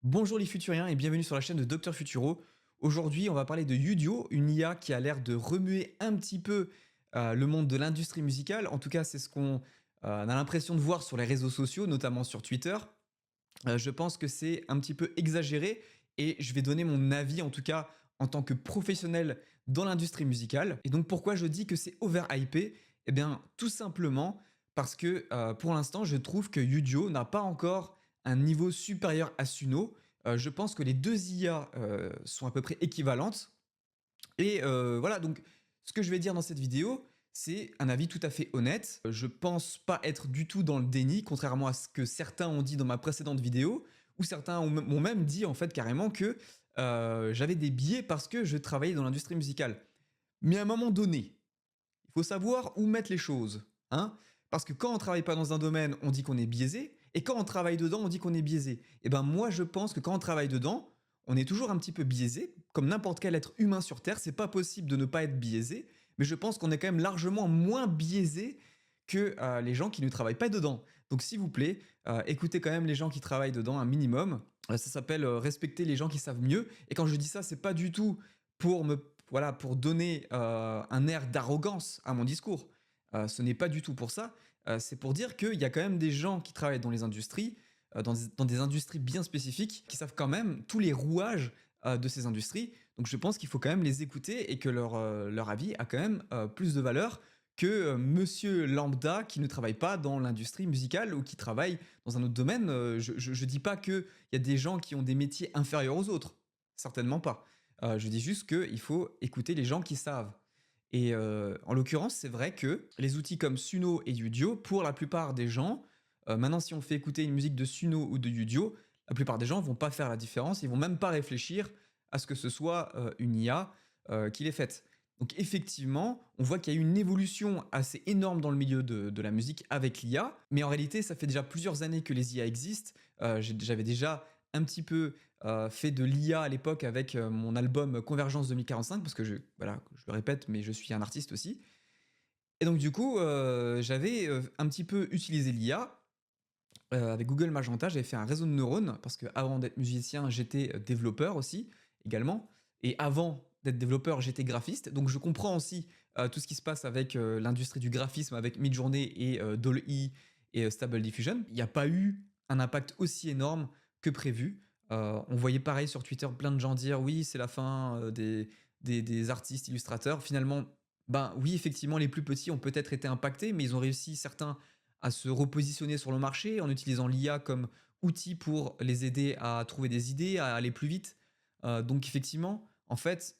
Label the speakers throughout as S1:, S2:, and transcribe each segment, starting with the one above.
S1: Bonjour les futuriens et bienvenue sur la chaîne de Dr Futuro. Aujourd'hui, on va parler de Udio, une IA qui a l'air de remuer un petit peu le monde de l'industrie musicale. En tout cas, c'est ce qu'on a l'impression de voir sur les réseaux sociaux, notamment sur Twitter. Je pense que c'est un petit peu exagéré et je vais donner mon avis, en tout cas en tant que professionnel dans l'industrie musicale. Et donc pourquoi je dis que c'est overhypé? Eh bien, tout simplement parce que pour l'instant, je trouve que Udio n'a pas encore un niveau supérieur à Suno. Je pense que les deux IA sont à peu près équivalentes. Et voilà, donc ce que je vais dire dans cette vidéo, c'est un avis tout à fait honnête. Je pense pas être du tout dans le déni, contrairement à ce que certains ont dit dans ma précédente vidéo, où certains m'ont même dit en fait carrément que j'avais des biais parce que je travaillais dans l'industrie musicale. Mais à un moment donné, il faut savoir où mettre les choses, hein. Parce que quand on travaille pas dans un domaine, on dit qu'on est biaisé, et quand on travaille dedans, on dit qu'on est biaisé. Et ben moi, je pense que quand on travaille dedans, on est toujours un petit peu biaisé, comme n'importe quel être humain sur Terre. C'est pas possible de ne pas être biaisé, mais je pense qu'on est quand même largement moins biaisé que les gens qui ne travaillent pas dedans. Donc s'il vous plaît, écoutez quand même les gens qui travaillent dedans un minimum. Ça s'appelle respecter les gens qui savent mieux. Et quand je dis ça, c'est pas du tout pour pour donner un air d'arrogance à mon discours. Ce n'est pas du tout pour ça. C'est pour dire qu'il y a quand même des gens qui travaillent dans les industries, dans des industries bien spécifiques, qui savent quand même tous les rouages de ces industries. Donc je pense qu'il faut quand même les écouter et que leur avis a quand même plus de valeur que monsieur lambda qui ne travaille pas dans l'industrie musicale ou qui travaille dans un autre domaine. Je ne dis pas qu'il y a des gens qui ont des métiers inférieurs aux autres. Certainement pas. Je dis juste qu'il faut écouter les gens qui savent. Et en l'occurrence, c'est vrai que les outils comme Suno et Udio, pour la plupart des gens, maintenant si on fait écouter une musique de Suno ou de Udio, la plupart des gens vont pas faire la différence, ils vont même pas réfléchir à ce que ce soit une IA qui l'ait faite. Donc effectivement, on voit qu'il y a eu une évolution assez énorme dans le milieu de la musique avec l'IA, mais en réalité, ça fait déjà plusieurs années que les IA existent. J'avais déjà un petit peu fait de l'IA à l'époque avec mon album Convergence 2045, parce que voilà, je le répète, mais je suis un artiste aussi. Et donc du coup, j'avais un petit peu utilisé l'IA. Avec Google Magenta, j'avais fait un réseau de neurones, parce qu'avant d'être musicien, j'étais développeur aussi, également. Et avant d'être développeur, j'étais graphiste. Donc je comprends aussi tout ce qui se passe avec l'industrie du graphisme, avec Midjourney et DALL-E et Stable Diffusion. Il n'y a pas eu un impact aussi énorme que prévu. On voyait pareil sur Twitter plein de gens dire oui, c'est la fin des artistes illustrateurs. Finalement, ben oui, effectivement, les plus petits ont peut-être été impactés, mais ils ont réussi, certains, à se repositionner sur le marché en utilisant l'IA comme outil pour les aider à trouver des idées, à aller plus vite. Donc effectivement, en fait,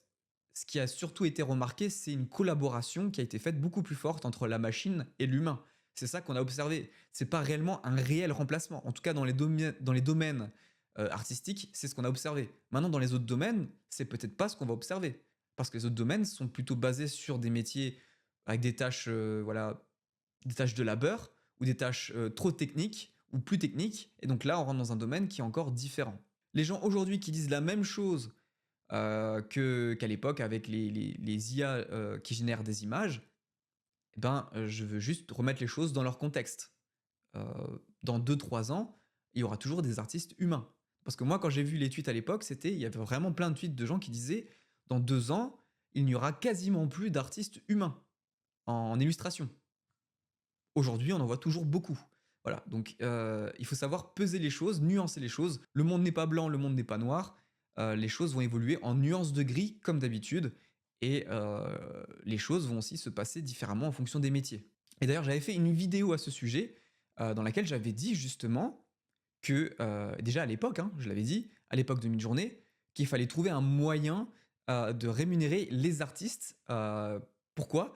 S1: ce qui a surtout été remarqué, c'est une collaboration qui a été faite beaucoup plus forte entre la machine et l'humain. C'est ça qu'on a observé. C'est pas réellement un réel remplacement. En tout cas, dans les domaines artistiques, c'est ce qu'on a observé. Maintenant, dans les autres domaines, c'est peut-être pas ce qu'on va observer. Parce que les autres domaines sont plutôt basés sur des métiers avec des tâches, voilà, des tâches de labeur ou des tâches trop techniques ou plus techniques. Et donc là, on rentre dans un domaine qui est encore différent. Les gens aujourd'hui qui disent la même chose qu'à l'époque avec les IA qui génèrent des images, eh ben, je veux juste remettre les choses dans leur contexte. Dans 2-3 ans, il y aura toujours des artistes humains. Parce que moi, quand j'ai vu les tweets à l'époque, il y avait vraiment plein de tweets de gens qui disaient « Dans 2 ans, il n'y aura quasiment plus d'artistes humains en illustration ». Aujourd'hui, on en voit toujours beaucoup. Voilà, donc il faut savoir peser les choses, nuancer les choses. Le monde n'est pas blanc, le monde n'est pas noir. Les choses vont évoluer en nuances de gris, comme d'habitude. Et les choses vont aussi se passer différemment en fonction des métiers. Et d'ailleurs, j'avais fait une vidéo à ce sujet, dans laquelle j'avais dit justement que, déjà à l'époque, hein, je l'avais dit, à l'époque de Midjourney, qu'il fallait trouver un moyen de rémunérer les artistes. Pourquoi?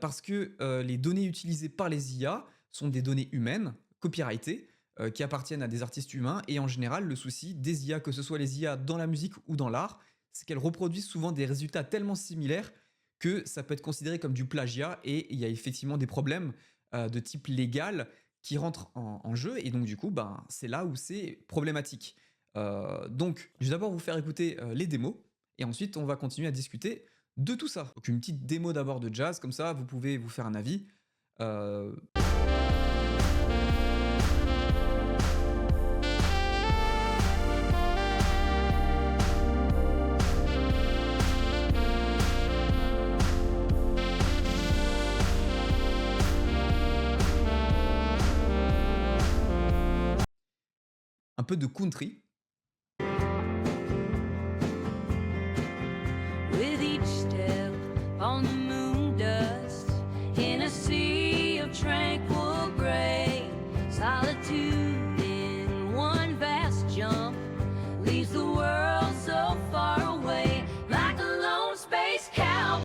S1: Parce que les données utilisées par les IA sont des données humaines, copyrightées, qui appartiennent à des artistes humains. Et en général, le souci des IA, que ce soit les IA dans la musique ou dans l'art, c'est qu'elles reproduisent souvent des résultats tellement similaires que ça peut être considéré comme du plagiat. Et il y a effectivement des problèmes de type légal qui rentrent en jeu. Et donc du coup, ben, c'est là où c'est problématique. Donc, je vais d'abord vous faire écouter les démos. Et ensuite, on va continuer à discuter de tout ça. Donc une petite démo d'abord de jazz, comme ça vous pouvez vous faire un avis. peu de country.
S2: With each step on the moon dust, in a sea of tranquil gray, solitude in one vast jump leaves the world so far away, like a lone space cow.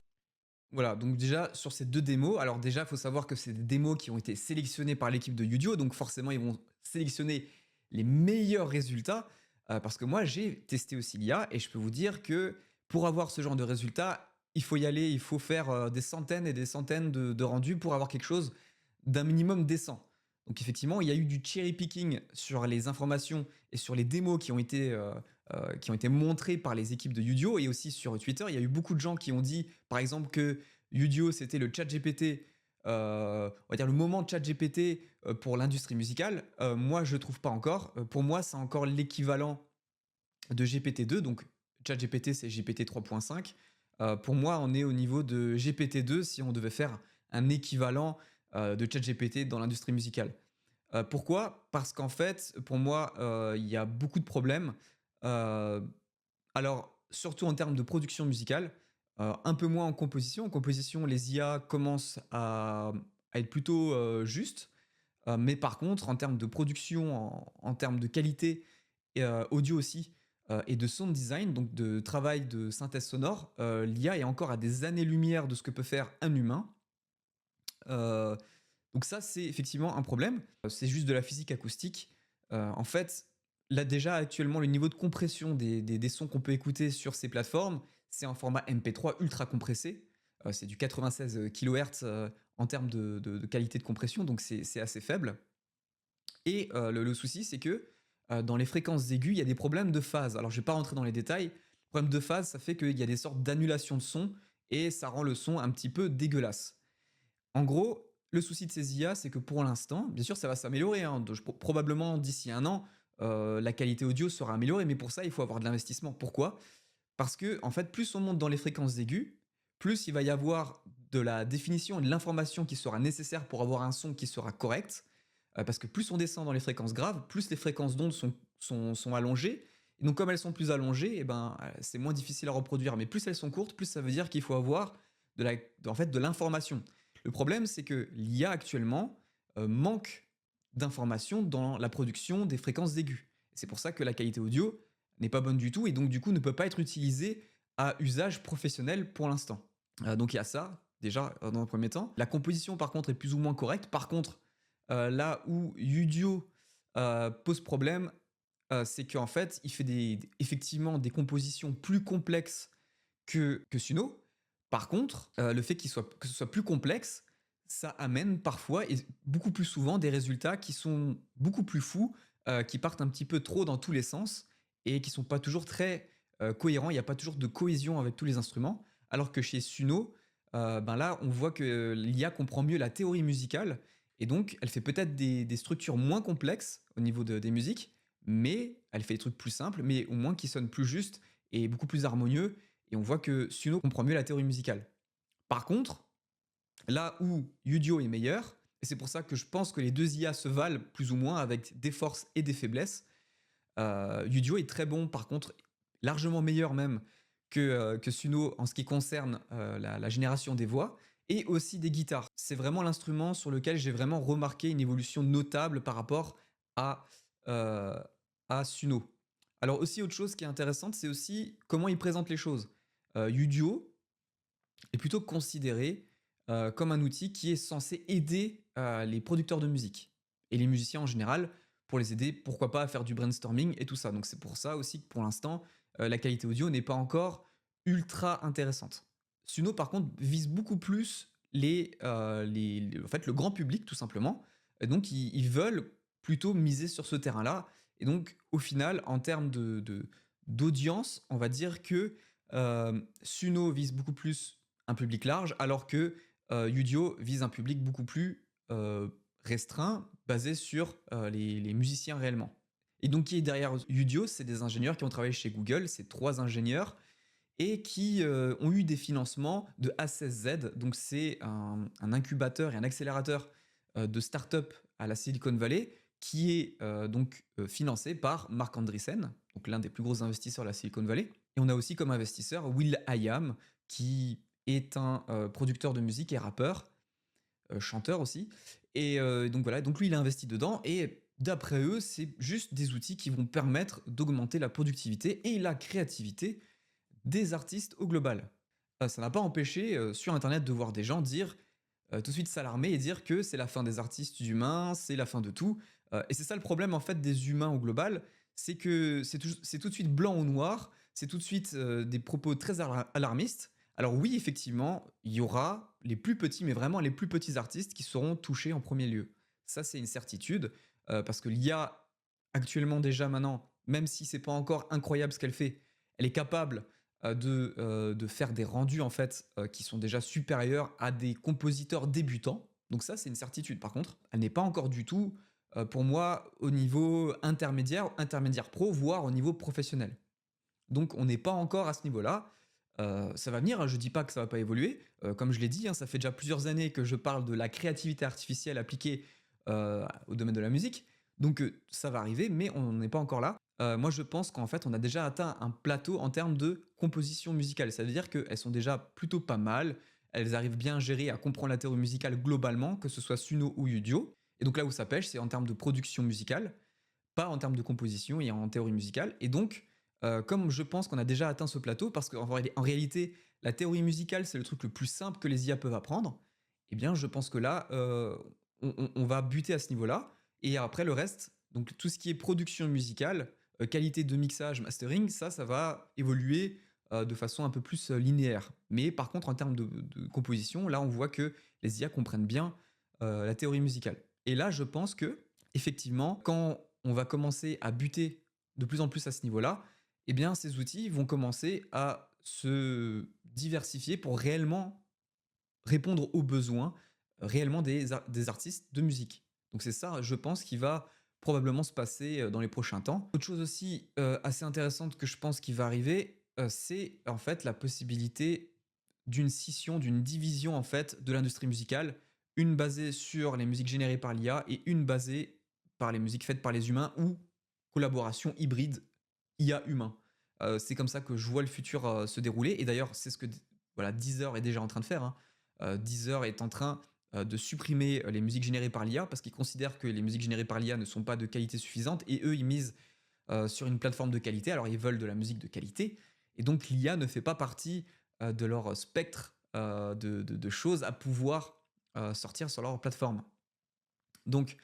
S1: Voilà, donc déjà sur ces 2 démos, alors déjà, il faut savoir que c'est des démos qui ont été sélectionnées par l'équipe de Udio, donc forcément, ils vont sélectionner les meilleurs résultats, parce que moi, j'ai testé aussi l'IA et je peux vous dire que pour avoir ce genre de résultats, il faut y aller, il faut faire, des centaines et des centaines de rendus pour avoir quelque chose d'un minimum décent. Donc effectivement, il y a eu du cherry picking sur les informations et sur les démos qui ont été montrées par les équipes de Udio et aussi sur Twitter. Il y a eu beaucoup de gens qui ont dit, par exemple, que Udio, c'était le ChatGPT, on va dire le moment de ChatGPT pour l'industrie musicale. Moi, je ne trouve pas encore. Pour moi, c'est encore l'équivalent de GPT-2. Donc, ChatGPT, c'est GPT 3.5. Pour moi, on est au niveau de GPT-2 si on devait faire un équivalent de ChatGPT dans l'industrie musicale. Pourquoi? Parce qu'en fait, pour moi, il y a beaucoup de problèmes. Euh, alors, surtout en termes de production musicale, un peu moins en composition. En composition, les IA commencent à être plutôt justes. Mais par contre, en termes de production, en termes de qualité, et, audio aussi, et de sound design, donc de travail de synthèse sonore, l'IA est encore à des années-lumière de ce que peut faire un humain. Euh, donc ça, c'est effectivement un problème. C'est juste de la physique acoustique. En fait, là déjà, actuellement, le niveau de compression des sons qu'on peut écouter sur ces plateformes, c'est en format MP3 ultra compressé. C'est du 96 kHz en termes de qualité de compression, donc c'est assez faible. Et le souci, c'est que dans les fréquences aiguës, il y a des problèmes de phase. Alors, je ne vais pas rentrer dans les détails. Problème de phase, ça fait qu'il y a des sortes d'annulation de son et ça rend le son un petit peu dégueulasse. En gros, le souci de ces IA, c'est que pour l'instant, bien sûr, ça va s'améliorer, hein. Probablement d'ici un an, la qualité audio sera améliorée, mais pour ça, il faut avoir de l'investissement. Pourquoi? Parce que, en fait, plus on monte dans les fréquences aiguës, plus il va y avoir de la définition et de l'information qui sera nécessaire pour avoir un son qui sera correct. Parce que plus on descend dans les fréquences graves, plus les fréquences d'onde sont allongées. Et donc, comme elles sont plus allongées, eh ben, c'est moins difficile à reproduire. Mais plus elles sont courtes, plus ça veut dire qu'il faut avoir en fait, de l'information. Le problème, c'est que l'IA actuellement manque d'informations dans la production des fréquences aiguës. C'est pour ça que la qualité audio n'est pas bonne du tout et donc du coup ne peut pas être utilisée à usage professionnel pour l'instant. Donc il y a ça, déjà, dans un premier temps. La composition, par contre, est plus ou moins correcte. Par contre, là où Udio pose problème, c'est qu'en fait, il fait effectivement des compositions plus complexes que Suno. Par contre, le fait que ce soit plus complexe, ça amène parfois et beaucoup plus souvent des résultats qui sont beaucoup plus fous, qui partent un petit peu trop dans tous les sens et qui sont pas toujours très cohérents. Il n'y a pas toujours de cohésion avec tous les instruments. Alors que chez Suno, ben là, on voit que l'IA comprend mieux la théorie musicale et donc elle fait peut-être des structures moins complexes au niveau des musiques, mais elle fait des trucs plus simples, mais au moins qui sonnent plus justes et beaucoup plus harmonieux. Et on voit que Suno comprend mieux la théorie musicale. Par contre, là où Udio est meilleur, et c'est pour ça que je pense que les deux IA se valent plus ou moins avec des forces et des faiblesses, Udio est très bon, par contre, largement meilleur même que Suno en ce qui concerne la génération des voix et aussi des guitares. C'est vraiment l'instrument sur lequel j'ai vraiment remarqué une évolution notable par rapport à, euh, à Suno. Alors aussi, autre chose qui est intéressante, c'est aussi comment il présente les choses. Udio est plutôt considéré comme un outil qui est censé aider les producteurs de musique et les musiciens en général pour les aider, pourquoi pas, à faire du brainstorming et tout ça. Donc c'est pour ça aussi que pour l'instant, la qualité audio n'est pas encore ultra intéressante. Suno, par contre, vise beaucoup plus en fait, le grand public, tout simplement. Et donc, ils veulent plutôt miser sur ce terrain-là. Et donc, au final, en termes d'audience, on va dire que Suno vise beaucoup plus un public large, alors que Udio vise un public beaucoup plus restreint, basé sur les musiciens réellement. Et donc, qui est derrière Udio? C'est des ingénieurs qui ont travaillé chez Google, c'est 3 ingénieurs, et qui ont eu des financements de A16Z. Donc, c'est un incubateur et un accélérateur de start-up à la Silicon Valley qui est donc financé par Marc Andreessen, donc l'un des plus gros investisseurs de la Silicon Valley. Et on a aussi comme investisseur will.i.am, qui est un producteur de musique et rappeur, chanteur aussi. Et donc voilà, donc lui, il a investi dedans. Et d'après eux, c'est juste des outils qui vont permettre d'augmenter la productivité et la créativité des artistes au global. Ça n'a pas empêché sur Internet de voir des gens dire tout de suite s'alarmer et dire que c'est la fin des artistes humains, c'est la fin de tout. Et c'est ça le problème en fait des humains au global, c'est que c'est tout de suite blanc ou noir, c'est tout de suite des propos très alarmistes. Alors oui, effectivement, il y aura les plus petits, mais vraiment les plus petits artistes qui seront touchés en premier lieu. Ça, c'est une certitude, parce que l'IA, actuellement déjà maintenant, même si c'est pas encore incroyable ce qu'elle fait, elle est capable de faire des rendus en fait qui sont déjà supérieurs à des compositeurs débutants. Donc ça, c'est une certitude. Par contre, elle n'est pas encore du tout, pour moi, au niveau intermédiaire, intermédiaire pro, voire au niveau professionnel. Donc on n'est pas encore à ce niveau-là. Ça va venir, hein, je dis pas que ça va pas évoluer. Comme je l'ai dit, hein, ça fait déjà plusieurs années que je parle de la créativité artificielle appliquée au domaine de la musique. Donc ça va arriver, mais on n'est pas encore là. Moi, je pense qu'en fait, on a déjà atteint un plateau en termes de composition musicale. Ça veut dire qu'elles sont déjà plutôt pas mal. Elles arrivent bien à gérer, à comprendre la théorie musicale globalement, que ce soit Suno ou Udio. Et donc là où ça pêche, c'est en termes de production musicale, pas en termes de composition et en théorie musicale. Et donc, comme je pense qu'on a déjà atteint ce plateau, parce qu'en réalité, la théorie musicale, c'est le truc le plus simple que les IA peuvent apprendre, eh bien, je pense que là, on va buter à ce niveau-là. Et après, le reste, donc tout ce qui est production musicale, qualité de mixage, mastering, ça va évoluer de façon un peu plus linéaire. Mais par contre, en termes de composition, là, on voit que les IA comprennent bien la théorie musicale. Et là, je pense que, effectivement, quand on va commencer à buter de plus en plus à ce niveau-là, eh bien, ces outils vont commencer à se diversifier pour réellement répondre aux besoins réellement des artistes de musique. Donc c'est ça, je pense, qui va probablement se passer dans les prochains temps. Autre chose aussi assez intéressante que je pense qui va arriver, c'est en fait la possibilité d'une scission, d'une division en fait de l'industrie musicale, une basée sur les musiques générées par l'IA et une basée par les musiques faites par les humains ou collaboration hybride IA-humain. C'est comme ça que je vois le futur se dérouler. Et d'ailleurs, c'est ce que voilà, Deezer est déjà en train de faire, hein. Deezer est en train de supprimer les musiques générées par l'IA parce qu'ils considèrent que les musiques générées par l'IA ne sont pas de qualité suffisante et eux, ils misent sur une plateforme de qualité. Alors, ils veulent de la musique de qualité. Et donc, l'IA ne fait pas partie de leur spectre de choses à pouvoir sortir sur leur plateforme. Donc,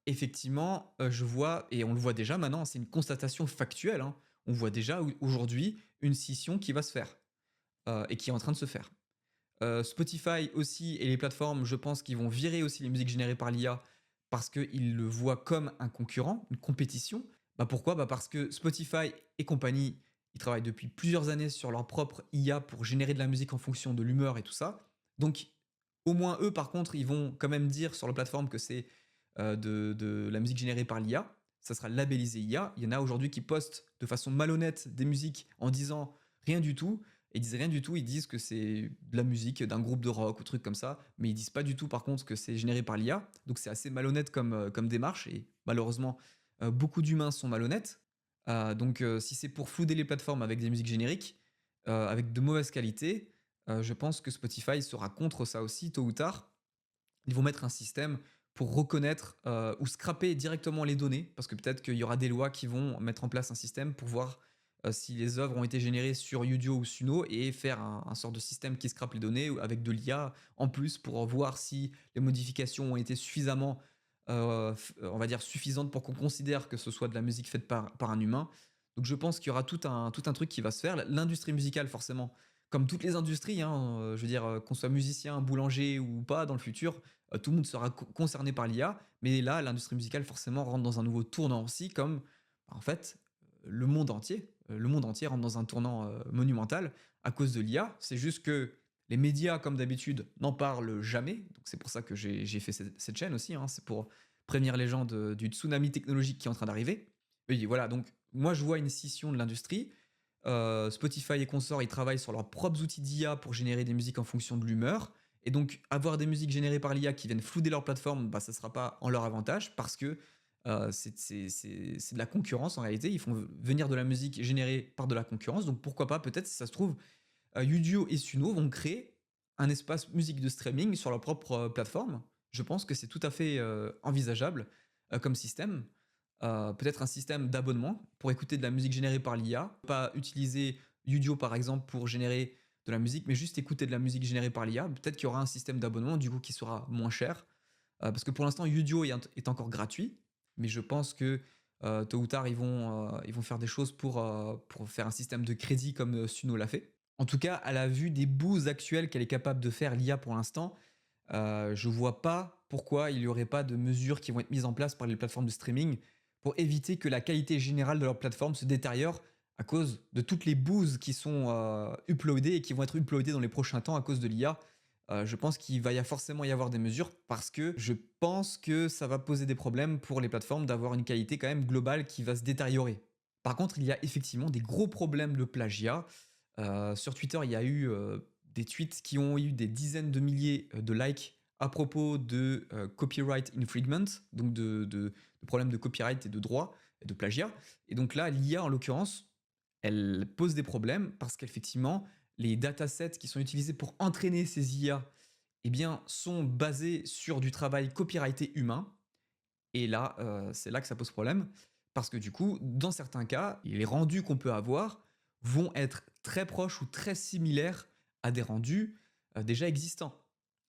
S1: effectivement, je vois, et on le voit déjà maintenant, c'est une constatation factuelle, hein. On voit déjà aujourd'hui une scission qui va se faire et qui est en train de se faire. Spotify aussi et les plateformes, je pense qu'ils vont virer aussi les musiques générées par l'IA parce qu'ils le voient comme un concurrent, une compétition. Bah pourquoi? Bah parce que Spotify et compagnie, ils travaillent depuis plusieurs années sur leur propre IA pour générer de la musique en fonction de l'humeur et tout ça. Donc, au moins eux, par contre, ils vont quand même dire sur la plateforme que c'est de la musique générée par l'IA. Ça sera labellisé IA. Il y en a aujourd'hui qui postent de façon malhonnête des musiques en disant rien du tout. Ils disent rien du tout, ils disent que c'est de la musique d'un groupe de rock ou truc comme ça, mais ils disent pas du tout par contre que c'est généré par l'IA. Donc c'est assez malhonnête comme démarche et malheureusement beaucoup d'humains sont malhonnêtes. Donc si c'est pour flouder les plateformes avec des musiques génériques, avec de mauvaise qualité, je pense que Spotify sera contre ça aussi tôt ou tard. Ils vont mettre un système pour reconnaître ou scraper directement les données, parce que peut-être qu'il y aura des lois qui vont mettre en place un système pour voir si les œuvres ont été générées sur Udio ou Suno et faire un sort de système qui scrape les données avec de l'IA en plus pour voir si les modifications ont été suffisamment, on va dire, suffisantes pour qu'on considère que ce soit de la musique faite par un humain. Donc je pense qu'il y aura tout un truc qui va se faire. L'industrie musicale, forcément, comme toutes les industries, hein, je veux dire, qu'on soit musicien, boulanger ou pas dans le futur, tout le monde sera concerné par l'IA. Mais là, l'industrie musicale, forcément, rentre dans un nouveau tournant aussi, comme en fait le monde entier. Le monde entier rentre dans un tournant monumental à cause de l'IA. C'est juste que les médias, comme d'habitude, n'en parlent jamais. Donc c'est pour ça que j'ai fait cette chaîne aussi, hein. C'est pour prévenir les gens du tsunami technologique qui est en train d'arriver. Oui, voilà, donc moi je vois une scission de l'industrie. Spotify et consorts, ils travaillent sur leurs propres outils d'IA pour générer des musiques en fonction de l'humeur. Et donc, avoir des musiques générées par l'IA qui viennent flouder leur plateforme, bah, ça ne sera pas en leur avantage parce que c'est de la concurrence en réalité. Ils font venir de la musique générée par de la concurrence. Donc, pourquoi pas, peut-être, si ça se trouve, Udio et Suno vont créer un espace musique de streaming sur leur propre plateforme. Je pense que c'est tout à fait envisageable comme système. Peut-être un système d'abonnement pour écouter de la musique générée par l'IA. Pas utiliser Udio par exemple pour générer de la musique, mais juste écouter de la musique générée par l'IA. Peut-être qu'il y aura un système d'abonnement du coup qui sera moins cher. Parce que pour l'instant, Udio est encore gratuit, mais je pense que tôt ou tard, ils vont faire des choses pour faire un système de crédit comme Suno l'a fait. En tout cas, à la vue des boosts actuels qu'elle est capable de faire l'IA pour l'instant, je vois pas pourquoi il n'y aurait pas de mesures qui vont être mises en place par les plateformes de streaming pour éviter que la qualité générale de leur plateforme se détériore à cause de toutes les boosts qui sont uploadées et qui vont être uploadées dans les prochains temps à cause de l'IA. Je pense qu'il va forcément y avoir des mesures parce que je pense que ça va poser des problèmes pour les plateformes d'avoir une qualité quand même globale qui va se détériorer. Par contre, il y a effectivement des gros problèmes de plagiat. Sur Twitter, il y a eu des tweets qui ont eu des dizaines de milliers de likes à propos de copyright infringement, donc de problèmes de copyright et de droit, et de plagiat. Et donc là, l'IA, en l'occurrence, elle pose des problèmes parce qu'effectivement, les datasets qui sont utilisés pour entraîner ces IA eh bien, sont basés sur du travail copyrighté humain. Et là, c'est là que ça pose problème. Parce que du coup, dans certains cas, les rendus qu'on peut avoir vont être très proches ou très similaires à des rendus déjà existants.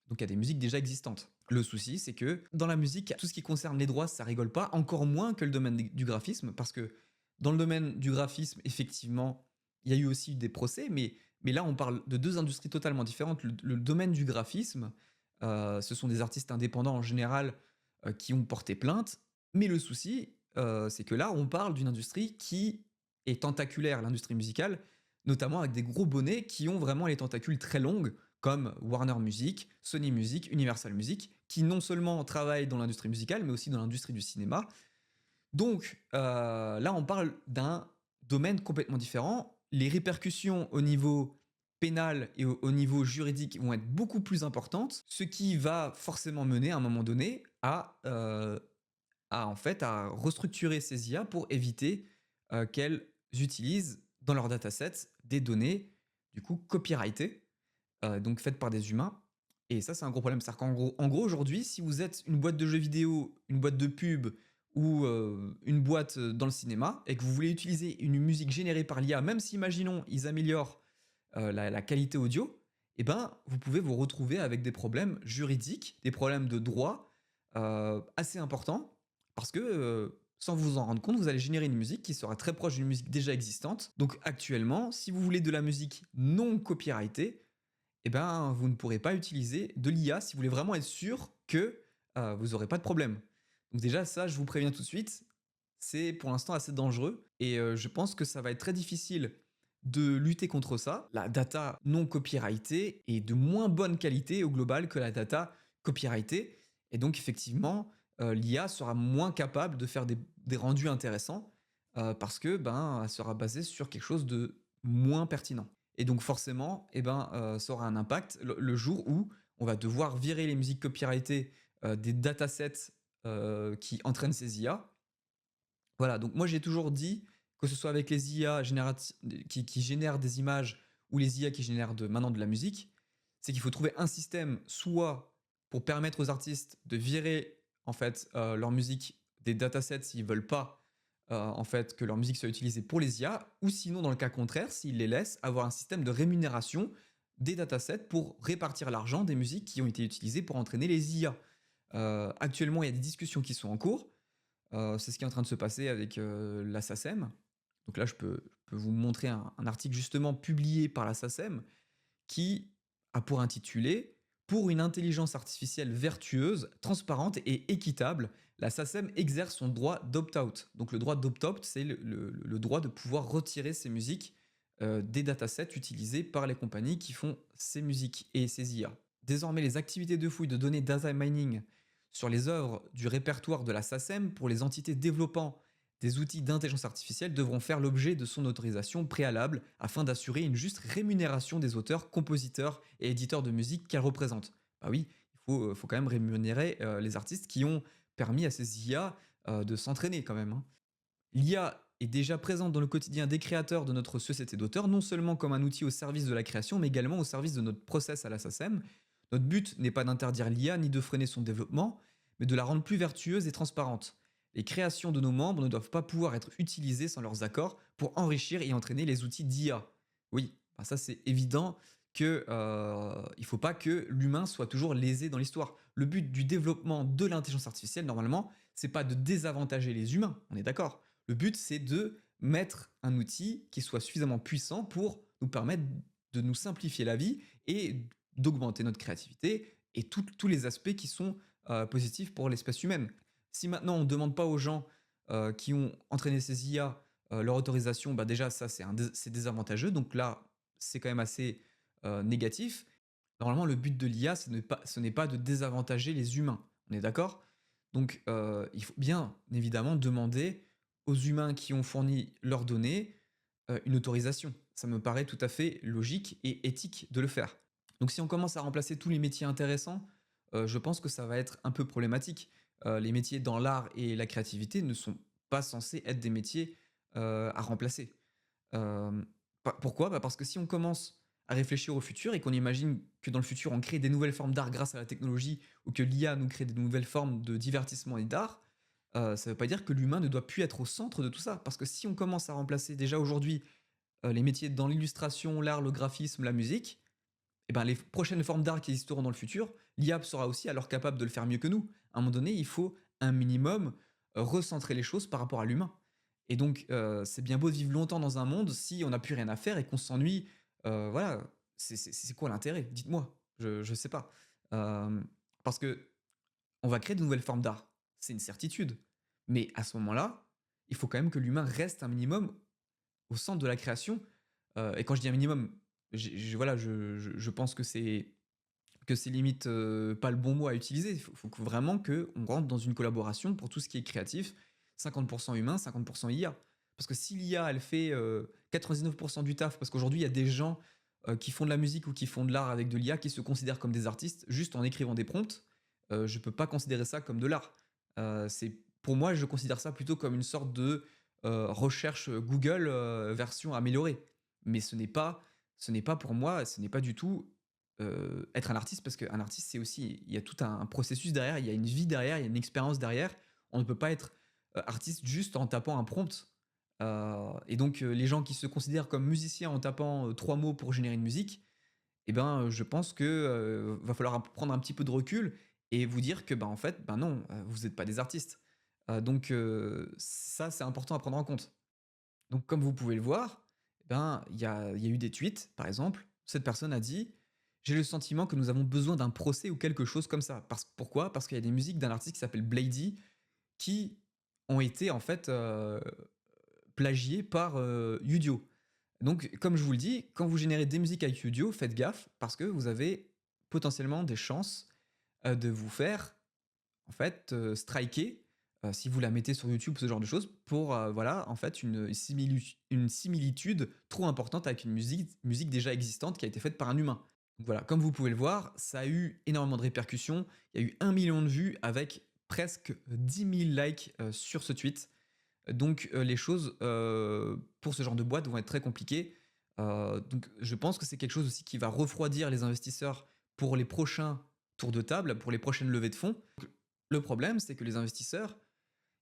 S1: Donc à des musiques déjà existantes. Le souci, c'est que dans la musique, tout ce qui concerne les droits, ça rigole pas, encore moins que le domaine du graphisme, parce que dans le domaine du graphisme, effectivement, il y a eu aussi des procès, mais là, on parle de deux industries totalement différentes. Le domaine du graphisme, ce sont des artistes indépendants en général qui ont porté plainte, mais le souci, c'est que là, on parle d'une industrie qui est tentaculaire, l'industrie musicale, notamment avec des gros bonnets qui ont vraiment les tentacules très longues, comme Warner Music, Sony Music, Universal Music, qui non seulement travaillent dans l'industrie musicale, mais aussi dans l'industrie du cinéma. Donc là, on parle d'un domaine complètement différent. Les répercussions au niveau pénal et au niveau juridique vont être beaucoup plus importantes, ce qui va forcément mener à un moment donné en fait, à restructurer ces IA pour éviter qu'elles utilisent dans leurs datasets des données du coup copyrightées, donc faites par des humains. Et ça, c'est un gros problème. C'est-à-dire en gros aujourd'hui, si vous êtes une boîte de jeux vidéo, une boîte de pub ou une boîte dans le cinéma et que vous voulez utiliser une musique générée par l'IA, même si, imaginons, ils améliorent la qualité audio, eh ben, vous pouvez vous retrouver avec des problèmes juridiques, des problèmes de droit assez importants parce que sans vous en rendre compte, vous allez générer une musique qui sera très proche d'une musique déjà existante. Donc actuellement, si vous voulez de la musique non copyrightée, eh ben, vous ne pourrez pas utiliser de l'IA si vous voulez vraiment être sûr que vous n'aurez pas de problème. Donc déjà, ça, je vous préviens tout de suite, c'est pour l'instant assez dangereux et je pense que ça va être très difficile de lutter contre ça. La data non copyrightée est de moins bonne qualité au global que la data copyrightée. Et donc effectivement, l'IA sera moins capable de faire des rendus intéressants parce que elle sera basée sur quelque chose de moins pertinent. Et donc forcément, ça aura un impact le jour où on va devoir virer les musiques copyrightées des datasets qui entraînent ces IA. Voilà, donc moi j'ai toujours dit, que ce soit avec les IA qui génèrent des images ou les IA qui génèrent maintenant de la musique, c'est qu'il faut trouver un système soit pour permettre aux artistes de virer en fait leur musique des datasets s'ils veulent pas en fait que leur musique soit utilisée pour les IA, ou sinon dans le cas contraire, s'ils les laissent, avoir un système de rémunération des datasets pour répartir l'argent des musiques qui ont été utilisées pour entraîner les IA. Actuellement, il y a des discussions qui sont en cours. C'est ce qui est en train de se passer avec la SACEM. Donc là, je peux vous montrer un article justement publié par la SACEM qui a pour intitulé Pour une intelligence artificielle vertueuse, transparente et équitable, la SACEM exerce son droit d'opt-out. Donc le droit d'opt-out, c'est le droit de pouvoir retirer ces musiques des datasets utilisés par les compagnies qui font ces musiques et ces IA. Désormais, les activités de fouille de données data mining sur les œuvres du répertoire de la SACEM pour les entités développant des outils d'intelligence artificielle devront faire l'objet de son autorisation préalable afin d'assurer une juste rémunération des auteurs, compositeurs et éditeurs de musique qu'elles représentent. Bah oui, il faut quand même rémunérer les artistes qui ont permis à ces IA de s'entraîner quand même, hein. L'IA est déjà présente dans le quotidien des créateurs de notre société d'auteurs, non seulement comme un outil au service de la création, mais également au service de notre process à la SACEM. Notre but n'est pas d'interdire l'IA ni de freiner son développement, mais de la rendre plus vertueuse et transparente. Les créations de nos membres ne doivent pas pouvoir être utilisées sans leurs accords pour enrichir et entraîner les outils d'IA. Oui, bah ça c'est évident que il faut pas que l'humain soit toujours lésé dans l'histoire. Le but du développement de l'intelligence artificielle, normalement, c'est pas de désavantager les humains, on est d'accord. Le but, c'est de mettre un outil qui soit suffisamment puissant pour nous permettre de nous simplifier la vie et d'augmenter notre créativité et tous les aspects qui sont positifs pour l'espèce humaine. Si maintenant on ne demande pas aux gens qui ont entraîné ces IA leur autorisation, bah déjà ça c'est désavantageux. Donc là, c'est quand même assez négatif. Normalement, le but de l'IA, ce n'est pas de désavantager les humains. On est d'accord? Donc, il faut bien évidemment demander aux humains qui ont fourni leurs données une autorisation. Ça me paraît tout à fait logique et éthique de le faire. Donc, si on commence à remplacer tous les métiers intéressants, je pense que ça va être un peu problématique. Les métiers dans l'art et la créativité ne sont pas censés être des métiers à remplacer. Hem, Pourquoi? Bah, parce que si on commence à réfléchir au futur et qu'on imagine que dans le futur, on crée des nouvelles formes d'art grâce à la technologie ou que l'IA nous crée des nouvelles formes de divertissement et d'art, ça ne veut pas dire que l'humain ne doit plus être au centre de tout ça. Parce que si on commence à remplacer déjà aujourd'hui, les métiers dans l'illustration, l'art, le graphisme, la musique, et ben, les prochaines formes d'art qui existeront dans le futur, l'IA sera aussi alors capable de le faire mieux que nous. À un moment donné, il faut un minimum recentrer les choses par rapport à l'humain. Et donc, c'est bien beau de vivre longtemps dans un monde si on n'a plus rien à faire et qu'on s'ennuie. Voilà, c'est quoi l'intérêt? Dites-moi. Je sais pas. Parce que on va créer de nouvelles formes d'art. C'est une certitude. Mais à ce moment-là, il faut quand même que l'humain reste un minimum au centre de la création. Et quand je dis un minimum, voilà, je pense que c'est limite pas le bon mot à utiliser. Il faut vraiment qu'on rentre dans une collaboration pour tout ce qui est créatif, 50% humain, 50% IA. Parce que si l'IA, elle fait 99% du taf, parce qu'aujourd'hui, il y a des gens qui font de la musique ou qui font de l'art avec de l'IA qui se considèrent comme des artistes juste en écrivant des prompts, je peux pas considérer ça comme de l'art. Pour moi, je considère ça plutôt comme une sorte de recherche Google version améliorée. Mais ce n'est pas pour moi, ce n'est pas du tout être un artiste, parce qu'un artiste, c'est aussi, il y a tout un processus derrière, il y a une vie derrière, il y a une expérience derrière. On ne peut pas être artiste juste en tapant un prompt. Et donc, les gens qui se considèrent comme musiciens en tapant 3 mots pour générer une musique, eh ben, je pense que va falloir prendre un petit peu de recul et vous dire que, bah, en fait, ben non, vous n'êtes pas des artistes. Donc, ça, c'est important à prendre en compte. Donc, comme vous pouvez le voir, eh ben, il y a eu des tweets, par exemple. Cette personne a dit: «J'ai le sentiment que nous avons besoin d'un procès ou quelque chose comme ça». Pourquoi? Parce qu'il y a des musiques d'un artiste qui s'appelle Blady qui ont été en fait plagiées par Udio. Donc, comme je vous le dis, quand vous générez des musiques avec Udio, faites gaffe parce que vous avez potentiellement des chances de vous faire en fait, striker, si vous la mettez sur YouTube, ce genre de choses, pour, voilà, en fait, une similitude trop importante avec une musique déjà existante qui a été faite par un humain. Donc voilà, comme vous pouvez le voir, ça a eu énormément de répercussions. Il y a eu 1 million de vues avec presque 10 000 likes, sur ce tweet. Donc, les choses, pour ce genre de boîte vont être très compliquées. Donc je pense que c'est quelque chose aussi qui va refroidir les investisseurs pour les prochains tours de table, pour les prochaines levées de fonds. Le problème, c'est que les investisseurs,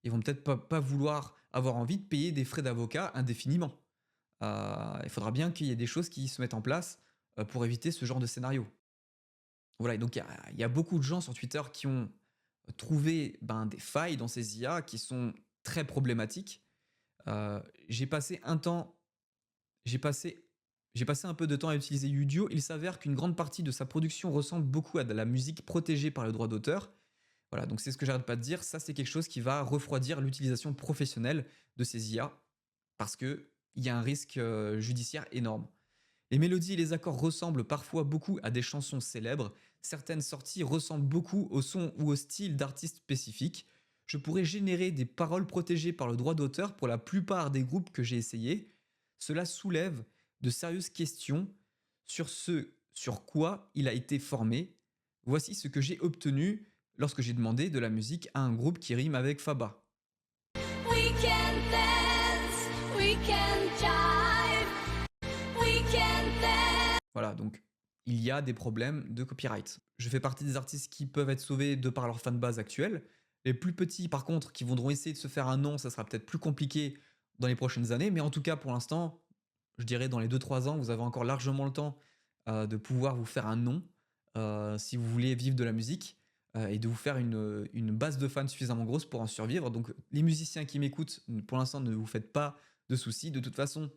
S1: ils vont peut-être pas vouloir avoir envie de payer des frais d'avocat indéfiniment. Il faudra bien qu'il y ait des choses qui se mettent en place, pour éviter ce genre de scénario. Voilà, et donc il y a beaucoup de gens sur Twitter qui ont trouvé, ben, des failles dans ces IA qui sont très problématiques. J'ai passé un temps j'ai passé j'ai passé un peu de temps à utiliser Udio. Il s'avère qu'une grande partie de sa production ressemble beaucoup à de la musique protégée par le droit d'auteur. Voilà, donc c'est ce que j'arrête pas de dire. Ça, c'est quelque chose qui va refroidir l'utilisation professionnelle de ces IA parce qu'il y a un risque judiciaire énorme. Les mélodies et les accords ressemblent parfois beaucoup à des chansons célèbres. Certaines sorties ressemblent beaucoup au son ou au style d'artistes spécifiques. Je pourrais générer des paroles protégées par le droit d'auteur pour la plupart des groupes que j'ai essayés. Cela soulève de sérieuses questions sur ce sur quoi il a été formé. Voici ce que j'ai obtenu lorsque j'ai demandé de la musique à un groupe qui rime avec Faba.
S2: We can dance, we can jive, we can dance.
S1: Voilà, donc il y a des problèmes de copyright. Je fais partie des artistes qui peuvent être sauvés de par leur fanbase actuelle. Les plus petits, par contre, qui voudront essayer de se faire un nom, ça sera peut-être plus compliqué dans les prochaines années. Mais en tout cas, pour l'instant, je dirais dans les 2-3 ans, vous avez encore largement le temps de pouvoir vous faire un nom si vous voulez vivre de la musique et de vous faire une base de fans suffisamment grosse pour en survivre. Donc les musiciens qui m'écoutent, pour l'instant, ne vous faites pas de soucis. De toute façon,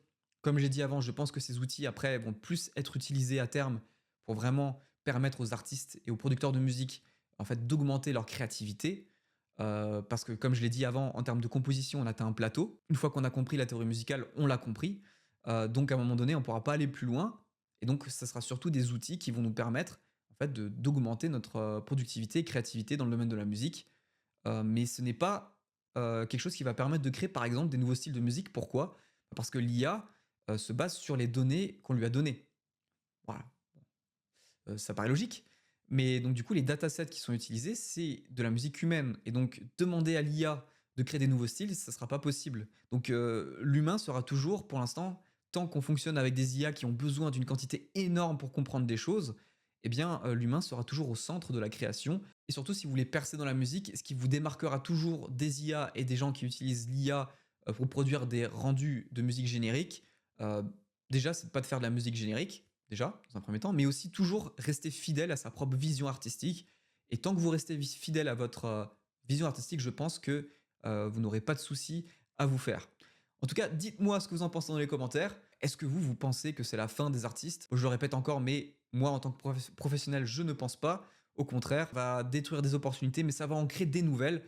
S1: comme j'ai dit avant, je pense que ces outils, après, vont plus être utilisés à terme pour vraiment permettre aux artistes et aux producteurs de musique en fait, d'augmenter leur créativité. Parce que, comme je l'ai dit avant, en termes de composition, on atteint un plateau. Une fois qu'on a compris la théorie musicale, on l'a compris. Donc, à un moment donné, on ne pourra pas aller plus loin. Et donc, ça sera surtout des outils qui vont nous permettre en fait, d'augmenter notre productivité et créativité dans le domaine de la musique. Mais ce n'est pas quelque chose qui va permettre de créer, par exemple, des nouveaux styles de musique. Pourquoi? Parce que l'IA se base sur les données qu'on lui a données. Voilà. Ça paraît logique. Mais donc, du coup, les datasets qui sont utilisés, c'est de la musique humaine. Et donc, demander à l'IA de créer des nouveaux styles, ça ne sera pas possible. Donc, l'humain sera toujours, pour l'instant, tant qu'on fonctionne avec des IA qui ont besoin d'une quantité énorme pour comprendre des choses, eh bien, l'humain sera toujours au centre de la création. Et surtout, si vous voulez percer dans la musique, ce qui vous démarquera toujours des IA et des gens qui utilisent l'IA pour produire des rendus de musique générique, euh, déjà, c'est de pas de faire de la musique générique, déjà, dans un premier temps, mais aussi toujours rester fidèle à sa propre vision artistique. Et tant que vous restez fidèle à votre vision artistique, je pense que vous n'aurez pas de soucis à vous faire. En tout cas, dites-moi ce que vous en pensez dans les commentaires. Est-ce que vous pensez que c'est la fin des artistes? Je le répète encore, mais moi, en tant que professionnel, je ne pense pas. Au contraire, ça va détruire des opportunités, mais ça va en créer des nouvelles.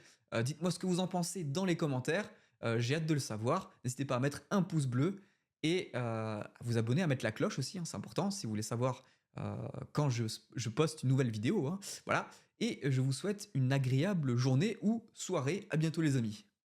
S1: Dites-moi ce que vous en pensez dans les commentaires. J'ai hâte de le savoir. N'hésitez pas à mettre un pouce bleu et à vous abonner, à mettre la cloche aussi, hein, c'est important si vous voulez savoir quand je poste une nouvelle vidéo. Hein. Voilà. Et je vous souhaite une agréable journée ou soirée. À bientôt les amis.